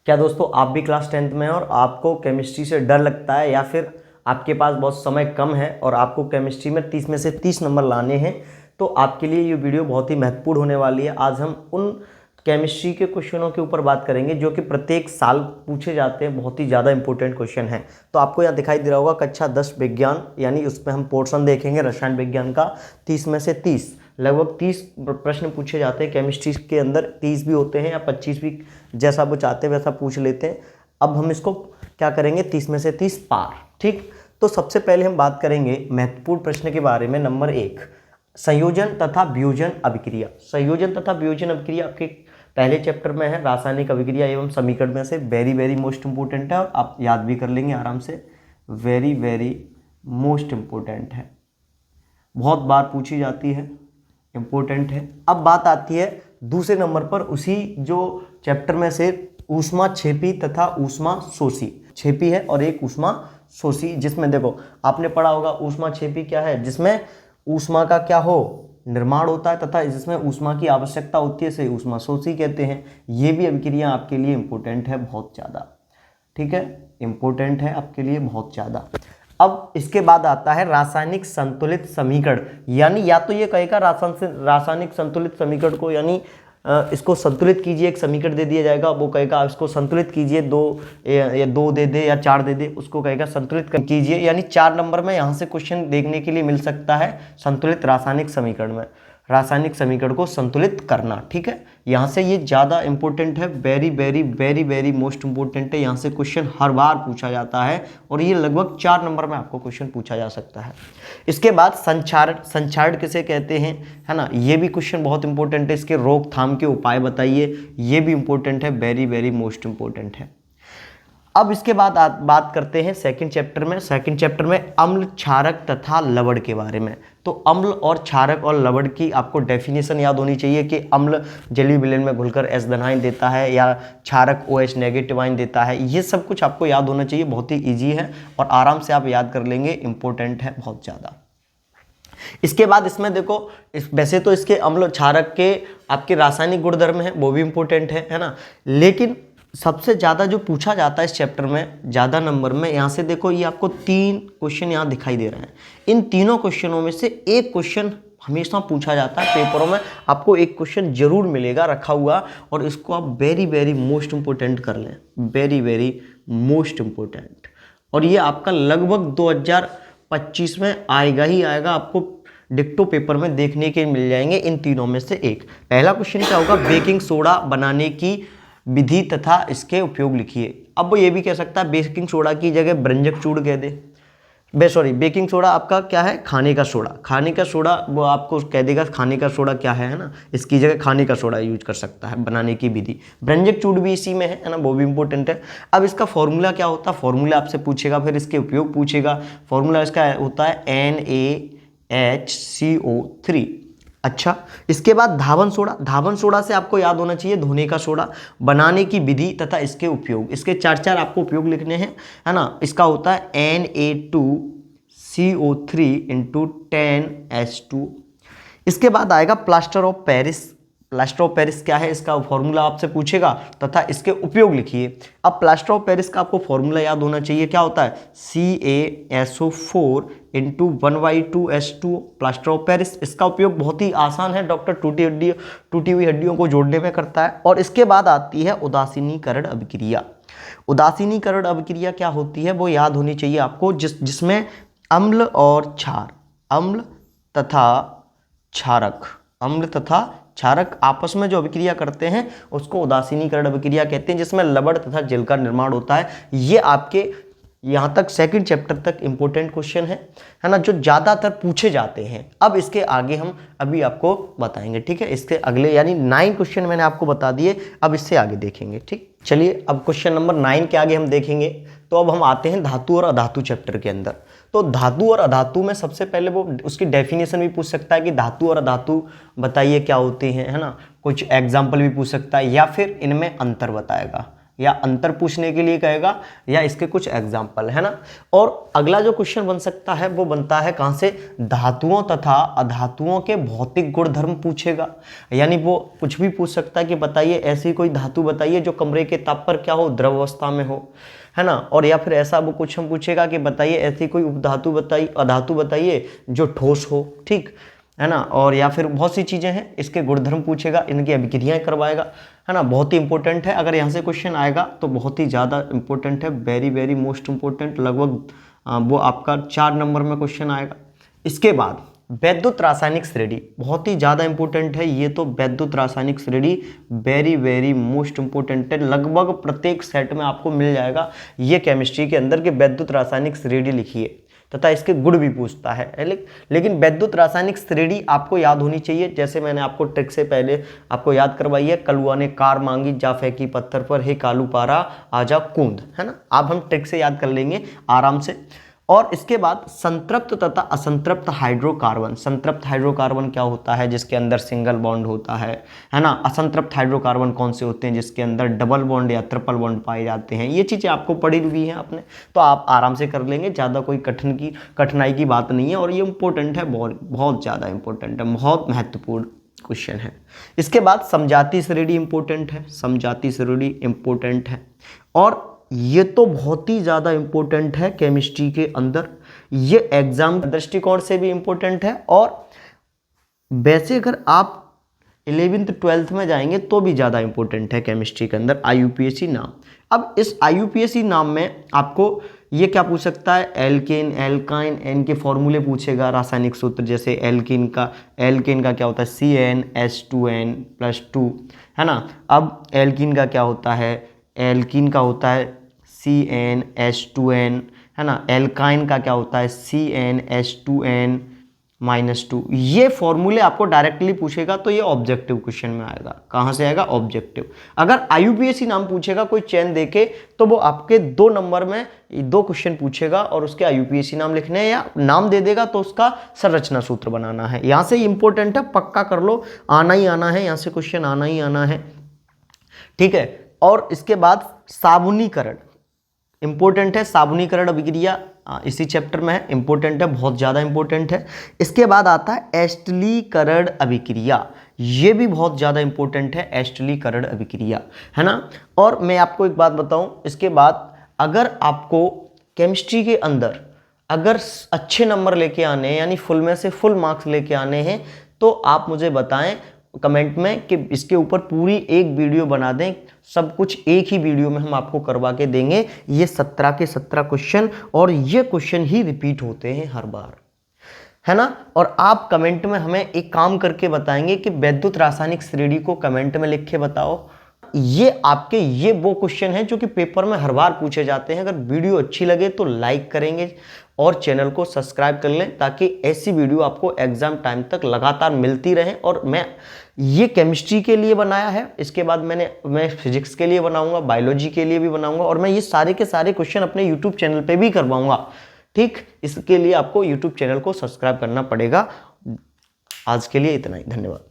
क्या दोस्तों आप भी क्लास 10th में हैं और आपको केमिस्ट्री से डर लगता है या फिर आपके पास बहुत समय कम है और आपको केमिस्ट्री में 30 में से 30 नंबर लाने हैं, तो आपके लिए ये वीडियो बहुत ही महत्वपूर्ण होने वाली है। आज हम उन केमिस्ट्री के क्वेश्चनों के ऊपर बात करेंगे जो कि प्रत्येक साल पूछे जाते हैं, बहुत ही ज़्यादा इंपॉर्टेंट क्वेश्चन हैं। तो आपको यहाँ दिखाई दे रहा होगा कक्षा 10 विज्ञान, यानी उसमें हम पोर्शन देखेंगे रसायन विज्ञान का। 30 में से 30 लगभग 30 प्रश्न पूछे जाते हैं केमिस्ट्री के अंदर। 30 भी होते हैं या 25 भी, जैसा वो चाहते हैं वैसा पूछ लेते हैं। अब हम इसको क्या करेंगे, 30 में से 30 पार। ठीक, तो सबसे पहले हम बात करेंगे महत्वपूर्ण प्रश्न के बारे में। नंबर 1, संयोजन तथा वियोजन अभिक्रिया। संयोजन तथा वियोजन अभिक्रिया आपके पहले चैप्टर में है, रासायनिक अभिक्रिया एवं समीकरण में से। वेरी मोस्ट इंपोर्टेंट है और आप याद भी कर लेंगे आराम से। वेरी मोस्ट इंपोर्टेंट है, बहुत बार पूछी जाती है, इंपॉर्टेंट है। अब बात आती है दूसरे नंबर पर, उसी जो चैप्टर में से ऊष्मा छेपी तथा ऊष्मा शोषी। छेपी है और एक ऊष्मा शोषी, जिसमें देखो आपने पढ़ा होगा ऊष्मा छेपी क्या है, जिसमें ऊष्मा का क्या हो, निर्माण होता है तथा जिसमें ऊष्मा की आवश्यकता होती है, इसे ऊष्मा शोषी कहते हैं। ये भी अभिक्रिया आपके लिए इंपॉर्टेंट है बहुत ज़्यादा। ठीक है, इंपॉर्टेंट है आपके लिए बहुत ज़्यादा। अब इसके बाद आता है रासायनिक संतुलित समीकरण, यानी या तो ये कहेगा रासायनिक संतुलित समीकरण को, यानी इसको संतुलित कीजिए, एक समीकरण दे दिया जाएगा, वो कहेगा इसको संतुलित कीजिए, दो दे दे या 4 दे दे, उसको कहेगा संतुलित कीजिए। यानी 4 नंबर में यहाँ से क्वेश्चन देखने के लिए मिल सकता है संतुलित रासायनिक समीकरण में, रासायनिक समीकरण को संतुलित करना। ठीक है, यहाँ से ये ज़्यादा इंपॉर्टेंट है, वेरी मोस्ट इंपॉर्टेंट है। यहाँ से क्वेश्चन हर बार पूछा जाता है और ये लगभग 4 नंबर में आपको क्वेश्चन पूछा जा सकता है। इसके बाद संचारण किसे कहते हैं, है ना, ये भी क्वेश्चन बहुत इंपॉर्टेंट है। इसके रोकथाम के उपाय बताइए, ये भी इंपॉर्टेंट है, वेरी मोस्ट इंपॉर्टेंट है। अब इसके बाद बात करते हैं सेकंड चैप्टर में अम्ल, क्षारक तथा लवण के बारे में। तो अम्ल और क्षारक और लवण की आपको डेफिनेशन याद होनी चाहिए कि अम्ल जलीय विलयन में घुलकर एस धन आयन देता है या क्षारक OH नेगेटिव आयन देता है। ये सब कुछ आपको याद होना चाहिए, बहुत ही ईजी है और आराम से आप याद कर लेंगे, इंपॉर्टेंट है बहुत ज़्यादा। इसके बाद इसमें देखो, वैसे तो इसके अम्ल क्षारक के आपके रासायनिक गुणधर्म है, वो भी इंपॉर्टेंट है ना, लेकिन सबसे ज़्यादा जो पूछा जाता है इस चैप्टर में ज़्यादा नंबर में, यहाँ से देखो ये आपको 3 क्वेश्चन यहाँ दिखाई दे रहे हैं। इन तीनों क्वेश्चनों में से एक क्वेश्चन हमेशा पूछा जाता है पेपरों में, आपको एक क्वेश्चन जरूर मिलेगा रखा हुआ, और इसको आप वेरी मोस्ट इंपोर्टेंट कर लें, वेरी मोस्ट इंपोर्टेंट। और ये आपका लगभग 2025 में आएगा ही आएगा, आपको डिक्टो पेपर में देखने के मिल जाएंगे इन तीनों में से एक। पहला क्वेश्चन क्या होगा, बेकिंग सोडा बनाने की विधि तथा इसके उपयोग लिखिए। अब वो ये भी कह सकता है बेकिंग सोडा की जगह ब्रंजक चूर्ण कह दे, बेकिंग सोडा आपका क्या है, खाने का सोडा, वो आपको कह देगा खाने का सोडा क्या है ना, इसकी जगह खाने का सोडा यूज कर सकता है, बनाने की विधि। ब्रंजक चूर्ण भी इसी में है ना, वो भी इंपॉर्टेंट है। अब इसका फॉर्मूला क्या होता है, फॉर्मूला आपसे पूछेगा, फिर इसके उपयोग पूछेगा। फॉर्मूला इसका होता है NaHCO3। अच्छा, इसके बाद धावन सोडा से आपको याद होना चाहिए धोने का सोडा, बनाने की विधि तथा इसके उपयोग। इसके 4 आपको उपयोग लिखने हैं, है ना। इसका होता है Na2CO3 × 10H2। इसके बाद आएगा प्लास्टर ऑफ पेरिस क्या है, इसका फॉर्मूला आपसे पूछेगा तथा इसके उपयोग लिखिए। अब प्लास्टर ऑफ पेरिस का आपको फॉर्मूला याद होना चाहिए, क्या होता है, CaSO4 × 1/2H2O, plaster of Paris. इसका उपयोग बहुत ही आसान है, डॉक्टर टूटी हुई हड्डियों को जोड़ने में करता है। और इसके बाद आती है उदासीनीकरण अभिक्रिया। उदासीनीकरण अभिक्रिया क्या होती है वो याद होनी चाहिए आपको, जिसमें अम्ल और क्षार, अम्ल तथा क्षारक आपस में जो अभिक्रिया करते हैं उसको उदासीनीकरण अभिक्रिया कहते हैं, जिसमें लवण तथा जल का निर्माण होता है। ये आपके यहाँ तक सेकंड चैप्टर तक इंपॉर्टेंट क्वेश्चन है ना, जो ज़्यादातर पूछे जाते हैं। अब इसके आगे हम अभी आपको बताएंगे, ठीक है। इसके अगले यानी 9 क्वेश्चन मैंने आपको बता दिए, अब इससे आगे देखेंगे। ठीक, चलिए अब क्वेश्चन नंबर 9 के आगे हम देखेंगे। तो अब हम आते हैं धातु और अधातु चैप्टर के अंदर। तो धातु और अधातु में सबसे पहले वो उसकी डेफिनेशन भी पूछ सकता है कि धातु और अधातु बताइए क्या होते हैं, है ना। कुछ एग्जाम्पल भी पूछ सकता है या फिर इनमें अंतर बताएगा, या अंतर पूछने के लिए कहेगा या इसके कुछ एग्जाम्पल, है ना। और अगला जो क्वेश्चन बन सकता है वो बनता है कहाँ से, धातुओं तथा अधातुओं के भौतिक गुणधर्म पूछेगा। यानी वो कुछ भी पूछ सकता है कि बताइए ऐसी कोई धातु बताइए जो कमरे के ताप पर क्या हो, द्रव अवस्था में हो, है ना। और या फिर ऐसा वो कुछ हम पूछेगा कि बताइए ऐसी कोई उपधातु बताइए, अधातु बताइए जो ठोस हो, ठीक है ना। और या फिर बहुत सी चीजें हैं, इसके गुणधर्म पूछेगा, इनकी अभिक्रियाएं करवाएगा, है ना। बहुत ही इंपॉर्टेंट है, अगर यहाँ से क्वेश्चन आएगा तो बहुत ही ज़्यादा इंपॉर्टेंट है, वेरी वेरी मोस्ट इंपॉर्टेंट, लगभग वो आपका 4 नंबर में क्वेश्चन आएगा। इसके बाद वैद्युत रासायनिक श्रेणी बहुत ही ज़्यादा इंपॉर्टेंट है, ये तो वैद्युत रासायनिक श्रेणी वेरी वेरी मोस्ट इंपॉर्टेंट है, लगभग प्रत्येक सेट में आपको मिल जाएगा ये केमिस्ट्री के अंदर कि वैद्युत रासायनिक श्रेणी लिखिए तथा इसके गुण भी पूछता है। लेकिन वैद्युत रासायनिक श्रेणी आपको याद होनी चाहिए, जैसे मैंने आपको ट्रिक से पहले आपको याद करवाई है, कलुआ ने कार मांगी जा फेंकी पत्थर पर, हे कालू पारा आजा कूंद, है ना। आप हम ट्रिक से याद कर लेंगे आराम से। और इसके बाद संतृप्त तथा असंतृप्त हाइड्रोकार्बन, संतृप्त हाइड्रोकार्बन क्या होता है, जिसके अंदर सिंगल बॉन्ड होता है ना। असंतृप्त हाइड्रोकार्बन कौन से होते हैं, जिसके अंदर डबल बॉन्ड या ट्रिपल बॉन्ड पाए जाते हैं। ये चीज़ें आपको पढ़ी हुई हैं आपने, तो आप आराम से कर लेंगे, ज़्यादा कोई कठिनाई की बात नहीं है। और ये इंपॉर्टेंट है, बहुत ज़्यादा इंपॉर्टेंट है, बहुत महत्वपूर्ण क्वेश्चन है। इसके बाद समजाति श्रेणी इंपॉर्टेंट है, समजाति श्रेणी इंपॉर्टेंट है। और ये तो बहुत ही ज़्यादा इंपॉर्टेंट है केमिस्ट्री के अंदर, ये एग्जाम दृष्टिकोण से भी इंपॉर्टेंट है। और वैसे अगर आप 11th 12th में जाएंगे तो भी ज़्यादा इंपॉर्टेंट है केमिस्ट्री के अंदर IUPAC नाम। अब इस IUPAC नाम में आपको ये क्या पूछ सकता है, एल्केन, एल्काइन, एन के फॉर्मूले पूछेगा, रासायनिक सूत्र, जैसे एल्केन का क्या होता है CnH2n+2, है ना। अब एल्कीन का क्या होता है, एल्कीन का होता है CnH2n, है ना। एल्काइन का क्या होता है CnH2n-2। ये फॉर्मूले आपको डायरेक्टली पूछेगा तो ये ऑब्जेक्टिव क्वेश्चन में आएगा। कहाँ से आएगा, ऑब्जेक्टिव। अगर IUPAC नाम पूछेगा कोई चेन देके तो वो आपके 2 नंबर में 2 क्वेश्चन पूछेगा और उसके IUPAC नाम लिखने हैं, या नाम दे देगा तो उसका संरचना सूत्र बनाना है। यहाँ से इंपॉर्टेंट है, पक्का कर लो, आना ही आना है, यहाँ से क्वेश्चन आना ही आना है, ठीक है। और इसके बाद साबुनीकरण इंपॉर्टेंट है, साबुनीकरण अभिक्रिया इसी चैप्टर में है, इंपॉर्टेंट है, बहुत ज़्यादा इंपॉर्टेंट है। इसके बाद आता है एस्टलीकरण अभिक्रिया, ये भी बहुत ज़्यादा इंपॉर्टेंट है, एस्टलीकरण अभिक्रिया, है ना। और मैं आपको एक बात बताऊं, इसके बाद अगर आपको केमिस्ट्री के अंदर अगर अच्छे नंबर लेके आने हैं, यानी फुल में से फुल मार्क्स लेके आने हैं, तो आप मुझे बताएं कमेंट में कि इसके ऊपर पूरी एक वीडियो बना दें, सब कुछ एक ही वीडियो में हम आपको करवा के देंगे। ये 17 के 17 क्वेश्चन, और ये क्वेश्चन ही रिपीट होते हैं हर बार, है ना। और आप कमेंट में हमें एक काम करके बताएंगे कि वैद्युत रासायनिक श्रेणी को कमेंट में लिख के बताओ। ये आपके ये वो क्वेश्चन है जो कि पेपर में हर बार पूछे जाते हैं। अगर वीडियो अच्छी लगे तो लाइक करेंगे और चैनल को सब्सक्राइब कर लें, ताकि ऐसी वीडियो आपको एग्जाम टाइम तक लगातार मिलती रहे। और मैं ये केमिस्ट्री के लिए बनाया है, इसके बाद मैं फिजिक्स के लिए बनाऊंगा, बायोलॉजी के लिए भी बनाऊंगा, और मैं ये सारे के सारे क्वेश्चन अपने यूट्यूब चैनल पे भी करवाऊंगा, ठीक। इसके लिए आपको यूट्यूब चैनल को सब्सक्राइब करना पड़ेगा। आज के लिए इतना ही, धन्यवाद।